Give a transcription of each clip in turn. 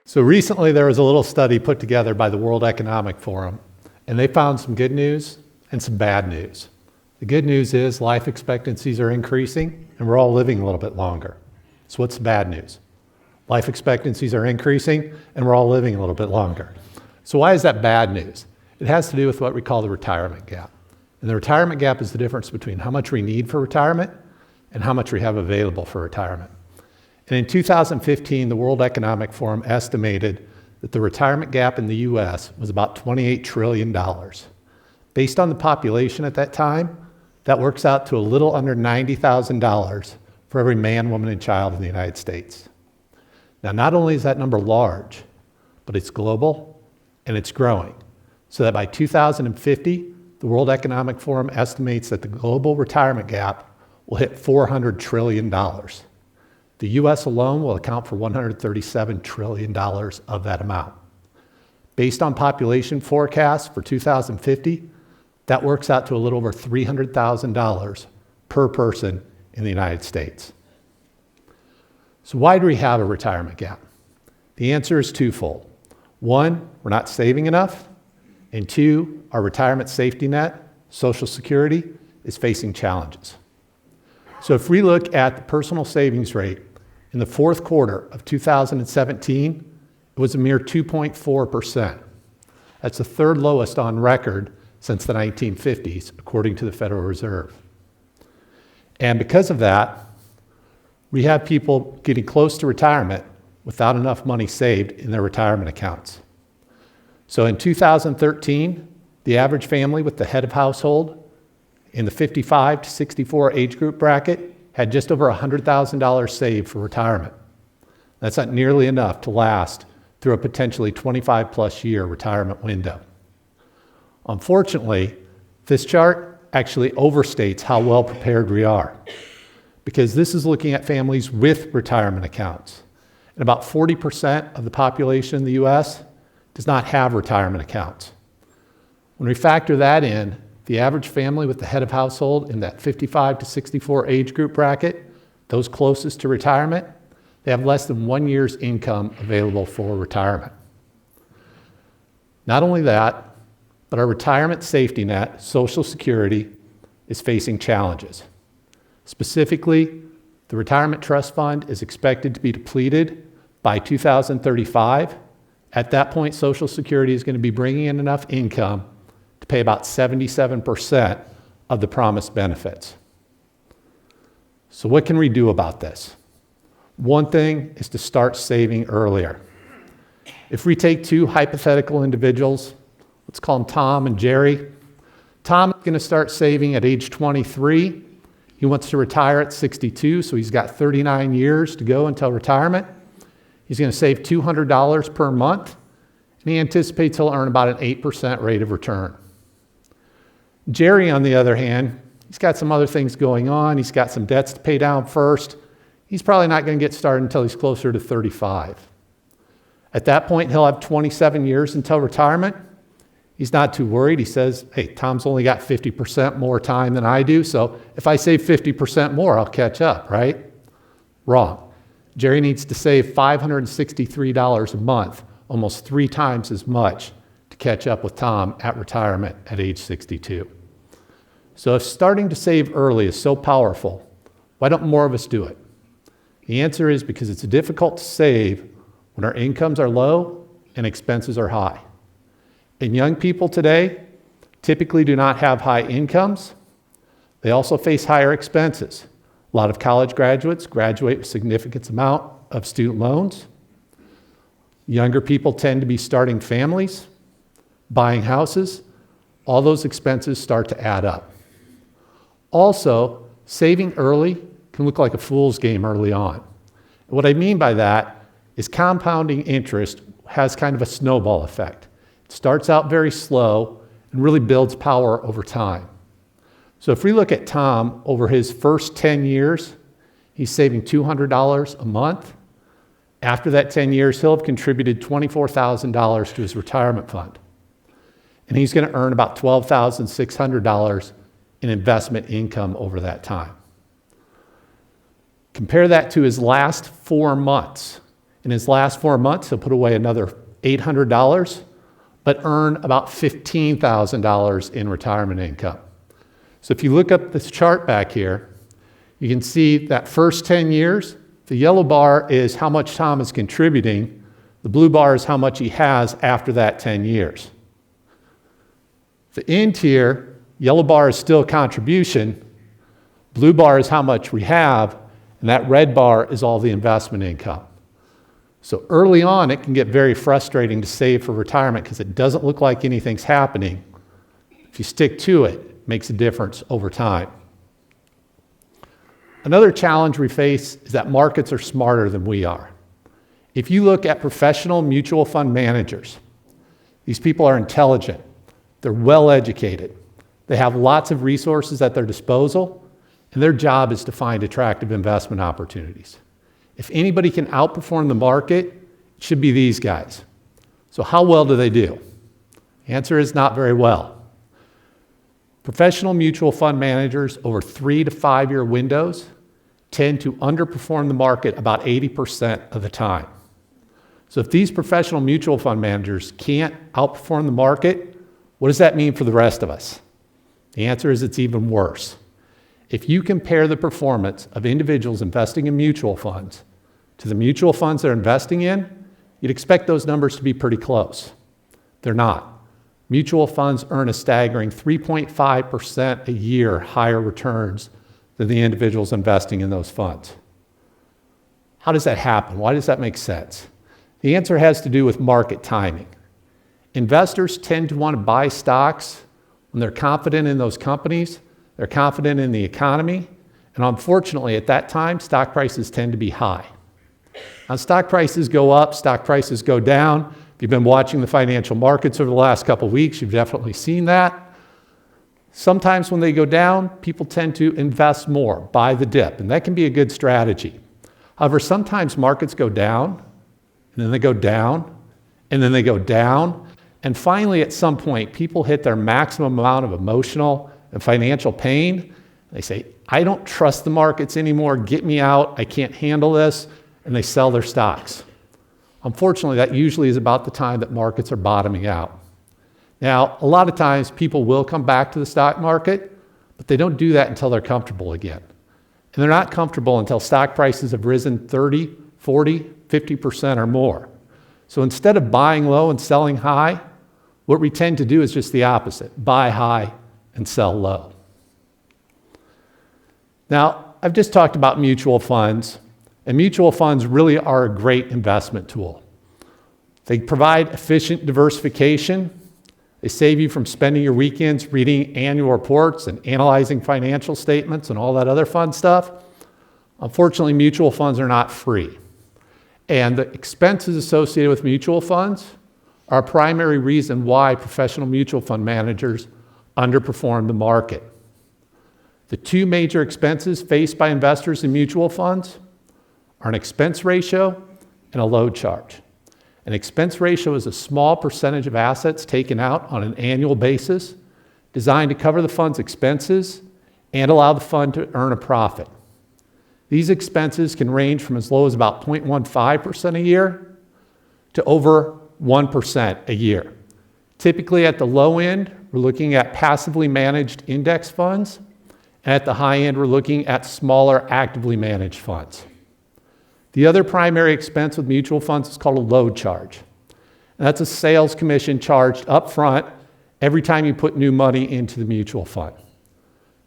So recently there was a little study put together by the World Economic Forum, and they found some good news and some bad news. The good news is life expectancies are increasing and we're all living a little bit longer. So what's the bad news? Life expectancies are increasing and we're all living a little bit longer. So why is that bad news? It has to do with what we call the retirement gap. And the retirement gap is the difference between how much we need for retirement and how much we have available for retirement. And in 2015, the World Economic Forum estimated that the retirement gap in the US was about $28 trillion. Based on the population at that time, that works out to a little under $90,000 for every man, woman, and child in the United States. Now, not only is that number large, but it's global and it's growing. So that by 2050, the World Economic Forum estimates that the global retirement gap will hit $400 trillion. The US alone will account for $137 trillion of that amount. Based on population forecasts for 2050, that works out to a little over $300,000 per person in the United States. So why do we have a retirement gap? The answer is twofold. One, we're not saving enough, and two, our retirement safety net, Social Security, is facing challenges. So if we look at the personal savings rate in the fourth quarter of 2017, it was a mere 2.4%. That's the third lowest on record since the 1950s, according to the Federal Reserve. And because of that, we have people getting close to retirement without enough money saved in their retirement accounts. So in 2013, the average family with the head of household in the 55 to 64 age group bracket had just over $100,000 saved for retirement. That's not nearly enough to last through a potentially 25-plus year retirement window. Unfortunately, this chart actually overstates how well prepared we are, because this is looking at families with retirement accounts. And about 40% of the population in the US does not have retirement accounts. When we factor that in, the average family with the head of household in that 55 to 64 age group bracket, those closest to retirement, they have less than 1 year's income available for retirement. Not only that, but our retirement safety net, Social Security, is facing challenges. Specifically, the retirement trust fund is expected to be depleted by 2035. At that point, Social Security is going to be bringing in enough income to pay about 77% of the promised benefits. So what can we do about this? One thing is to start saving earlier. If we take two hypothetical individuals, let's call them Tom and Jerry. Tom is going to start saving at age 23. He wants to retire at 62, so he's got 39 years to go until retirement. He's going to save $200 per month, and he anticipates he'll earn about an 8% rate of return. Jerry, on the other hand, he's got some other things going on. He's got some debts to pay down first. He's probably not going to get started until he's closer to 35. At that point, he'll have 27 years until retirement. He's not too worried. He says, hey, Tom's only got 50% more time than I do, so if I save 50% more, I'll catch up, right? Wrong. Jerry needs to save $563 a month, almost 3 times as much, to catch up with Tom at retirement at age 62. So if starting to save early is so powerful, why don't more of us do it? The answer is because it's difficult to save when our incomes are low and expenses are high. And young people today typically do not have high incomes. They also face higher expenses. A lot of college graduates graduate with a significant amount of student loans. Younger people tend to be starting families, buying houses. All those expenses start to add up. Also, saving early can look like a fool's game early on. And what I mean by that is compounding interest has kind of a snowball effect. It starts out very slow and really builds power over time. So if we look at Tom over his first 10 years, he's saving $200 a month. After that 10 years, he'll have contributed $24,000 to his retirement fund. And he's going to earn about $12,600 in investment income over that time. Compare that to his last 4 months. In his last 4 months, he'll put away another $800, but earn about $15,000 in retirement income. So if you look up this chart back here, you can see that first 10 years, the yellow bar is how much Tom is contributing. The blue bar is how much he has after that 10 years. The end here, yellow bar is still contribution. Blue bar is how much we have, and that red bar is all the investment income. So early on, it can get very frustrating to save for retirement because it doesn't look like anything's happening. If you stick to it, it makes a difference over time. Another challenge we face is that markets are smarter than we are. If you look at professional mutual fund managers, these people are intelligent, they're well educated, they have lots of resources at their disposal, and their job is to find attractive investment opportunities. If anybody can outperform the market, it should be these guys. So how well do they do? The answer is not very well. Professional mutual fund managers over 3 to 5 year windows tend to underperform the market about 80% of the time. So if these professional mutual fund managers can't outperform the market, what does that mean for the rest of us? The answer is it's even worse. If you compare the performance of individuals investing in mutual funds to the mutual funds they're investing in, you'd expect those numbers to be pretty close. They're not. Mutual funds earn a staggering 3.5% a year higher returns than the individuals investing in those funds. How does that happen? Why does that make sense? The answer has to do with market timing. Investors tend to want to buy stocks when they're confident in those companies, they're confident in the economy, and unfortunately at that time, stock prices tend to be high. Now, stock prices go up, stock prices go down. If you've been watching the financial markets over the last couple of weeks, you've definitely seen that. Sometimes when they go down, people tend to invest more, buy the dip, and that can be a good strategy. However, sometimes markets go down, and then they go down, and then they go down, and finally at some point, people hit their maximum amount of emotional and financial pain. They say, I don't trust the markets anymore, get me out, I can't handle this, and they sell their stocks. Unfortunately, that usually is about the time that markets are bottoming out. Now, a lot of times people will come back to the stock market, but they don't do that until they're comfortable again. And they're not comfortable until stock prices have risen 30, 40, 50% or more. So instead of buying low and selling high, what we tend to do is just the opposite, buy high and sell low. Now, I've just talked about mutual funds. And mutual funds really are a great investment tool. They provide efficient diversification. They save you from spending your weekends reading annual reports and analyzing financial statements and all that other fun stuff. Unfortunately, mutual funds are not free. And the expenses associated with mutual funds are a primary reason why professional mutual fund managers underperform the market. The two major expenses faced by investors in mutual funds are an expense ratio and a load charge. An expense ratio is a small percentage of assets taken out on an annual basis designed to cover the fund's expenses and allow the fund to earn a profit. These expenses can range from as low as about 0.15% a year to over 1% a year. Typically at the low end, we're looking at passively managed index funds, and at the high end, we're looking at smaller actively managed funds. The other primary expense with mutual funds is called a load charge. And that's a sales commission charged up front every time you put new money into the mutual fund.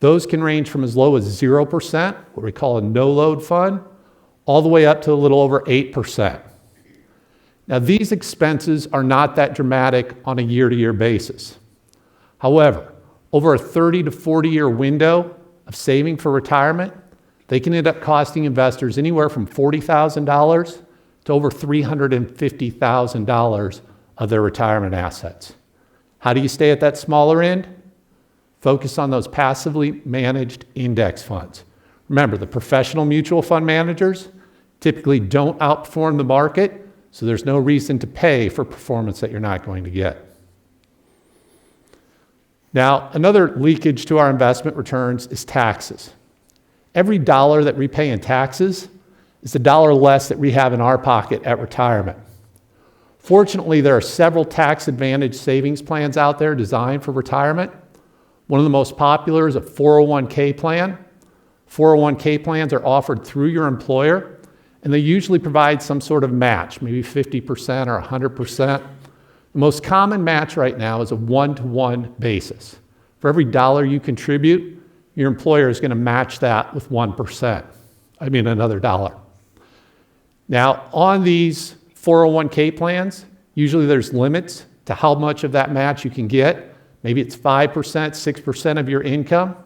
Those can range from as low as 0%, what we call a no-load fund, all the way up to a little over 8%. Now, these expenses are not that dramatic on a year-to-year basis. However, over a 30 to 40-year window of saving for retirement, they can end up costing investors anywhere from $40,000 to over $350,000 of their retirement assets. How do you stay at that smaller end? Focus on those passively managed index funds. Remember, the professional mutual fund managers typically don't outperform the market, so there's no reason to pay for performance that you're not going to get. Now, another leakage to our investment returns is taxes. Every dollar that we pay in taxes is the dollar less that we have in our pocket at retirement. Fortunately, there are several tax-advantaged savings plans out there designed for retirement. One of the most popular is a 401k plan. 401k plans are offered through your employer, and they usually provide some sort of match, maybe 50% or 100%. The most common match right now is a one-to-one basis. For every dollar you contribute, your employer is going to match that with 1%. I mean, another dollar. Now, on these 401k plans, usually there's limits to how much of that match you can get. Maybe it's 5%, 6% of your income.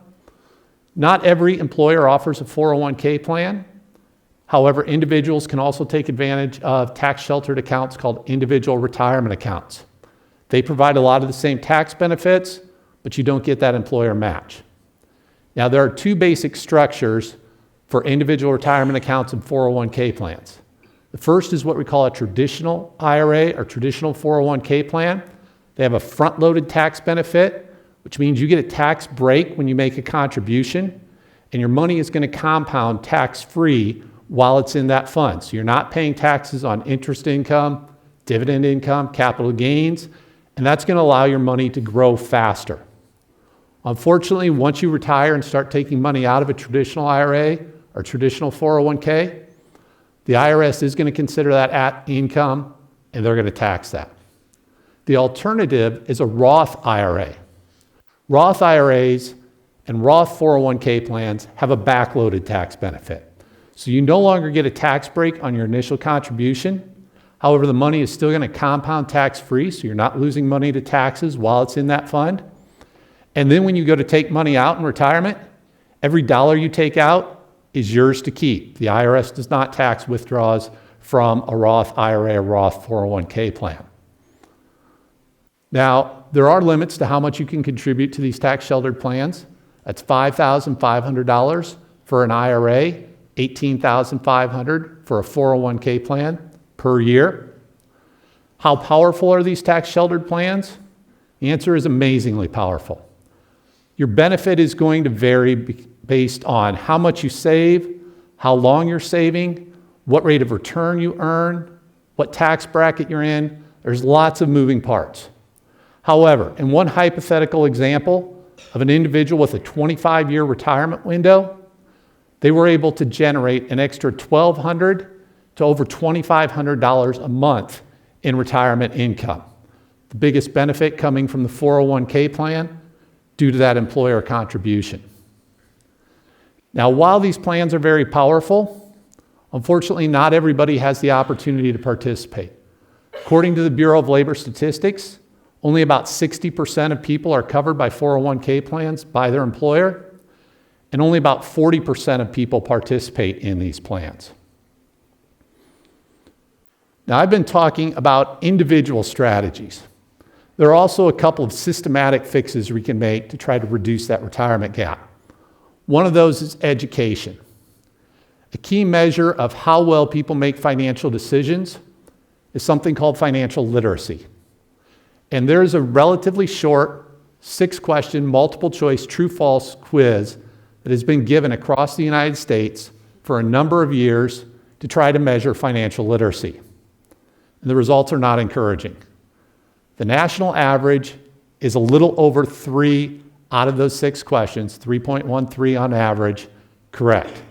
Not every employer offers a 401k plan. However, individuals can also take advantage of tax-sheltered accounts called individual retirement accounts. They provide a lot of the same tax benefits, but you don't get that employer match. Now, there are two basic structures for individual retirement accounts and 401k plans. The first is what we call a traditional IRA or traditional 401k plan. They have a front-loaded tax benefit, which means you get a tax break when you make a contribution, and your money is going to compound tax-free while it's in that fund. So you're not paying taxes on interest income, dividend income, capital gains, and that's going to allow your money to grow faster. Unfortunately, once you retire and start taking money out of a traditional IRA or traditional 401k, the IRS is going to consider that at income, and they're going to tax that. The alternative is a Roth IRA. Roth IRAs and Roth 401k plans have a backloaded tax benefit. So you no longer get a tax break on your initial contribution. However, the money is still going to compound tax-free, so you're not losing money to taxes while it's in that fund. And then when you go to take money out in retirement, every dollar you take out is yours to keep. The IRS does not tax withdrawals from a Roth IRA or Roth 401k plan. Now, there are limits to how much you can contribute to these tax-sheltered plans. That's $5,500 for an IRA, $18,500 for a 401k plan per year. How powerful are these tax-sheltered plans? The answer is amazingly powerful. Your benefit is going to vary based on how much you save, how long you're saving, what rate of return you earn, what tax bracket you're in. There's lots of moving parts. However, in one hypothetical example of an individual with a 25-year retirement window, they were able to generate an extra $1,200 to over $2,500 a month in retirement income. The biggest benefit coming from the 401k plan due to that employer contribution. Now, while these plans are very powerful, unfortunately, not everybody has the opportunity to participate. According to the Bureau of Labor Statistics, only about 60% of people are covered by 401k plans by their employer, and only about 40% of people participate in these plans. Now, I've been talking about individual strategies. There are also a couple of systematic fixes we can make to try to reduce that retirement gap. One of those is education. A key measure of how well people make financial decisions is something called financial literacy. And there's a relatively short 6-question multiple-choice true-false quiz that has been given across the United States for a number of years to try to measure financial literacy. And the results are not encouraging. The national average is a little over 3 out of those 6 questions, 3.13 on average, correct.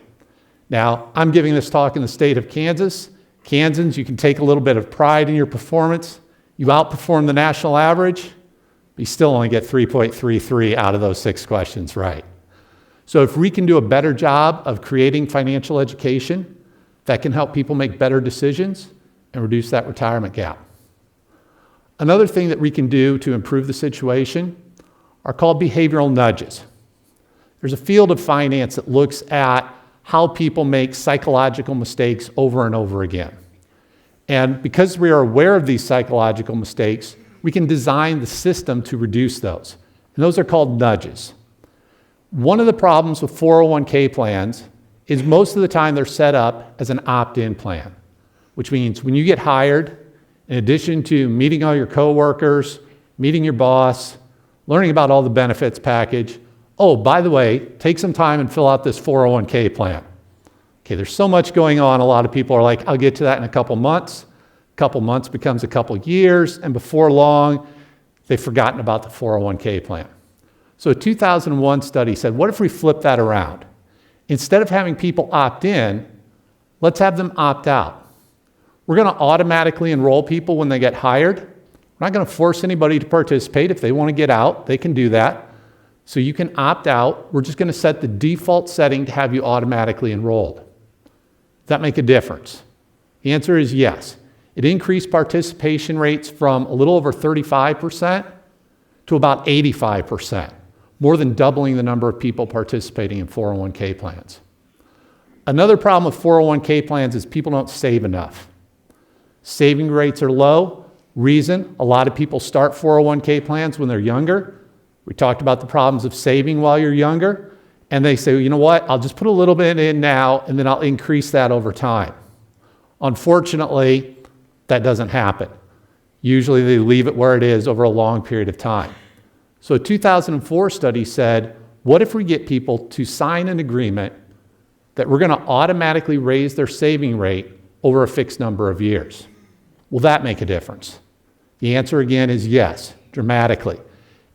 Now, I'm giving this talk in the state of Kansas. Kansans, you can take a little bit of pride in your performance. You outperform the national average, but you still only get 3.33 out of those 6 questions right. So if we can do a better job of creating financial education, that can help people make better decisions and reduce that retirement gap. Another thing that we can do to improve the situation are called behavioral nudges. There's a field of finance that looks at how people make psychological mistakes over and over again. And because we are aware of these psychological mistakes, we can design the system to reduce those. And those are called nudges. One of the problems with 401k plans is most of the time they're set up as an opt-in plan, which means when you get hired, in addition to meeting all your coworkers, meeting your boss, learning about all the benefits package, oh, by the way, take some time and fill out this 401k plan. Okay, there's so much going on. A lot of people are like, I'll get to that in a couple months. A couple months becomes a couple years, and before long, they've forgotten about the 401k plan. So a 2001 study said, what if we flip that around? Instead of having people opt in, let's have them opt out. We're going to automatically enroll people when they get hired. We're not going to force anybody to participate. If they want to get out, they can do that. So you can opt out. We're just going to set the default setting to have you automatically enrolled. Does that make a difference? The answer is yes. It increased participation rates from a little over 35% to about 85%, more than doubling the number of people participating in 401k plans. Another problem with 401k plans is people don't save enough. Saving rates are low. Reason, a lot of people start 401k plans when they're younger. We talked about the problems of saving while you're younger. And they say, you know what, I'll just put a little bit in now and then I'll increase that over time. Unfortunately, that doesn't happen. Usually they leave it where it is over a long period of time. So a 2004 study said, what if we get people to sign an agreement that we're going to automatically raise their saving rate over a fixed number of years? Will that make a difference? The answer again is yes, dramatically.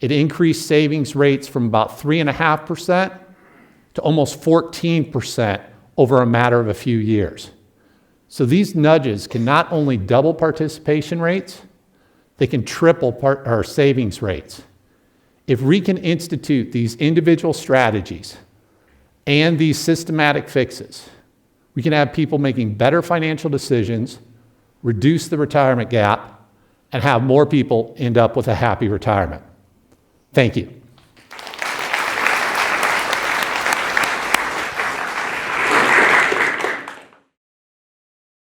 It increased savings rates from about 3.5% to almost 14% over a matter of a few years. So these nudges can not only double participation rates, they can triple our savings rates. If we can institute these individual strategies and these systematic fixes, we can have people making better financial decisions, reduce the retirement gap, and have more people end up with a happy retirement. Thank you.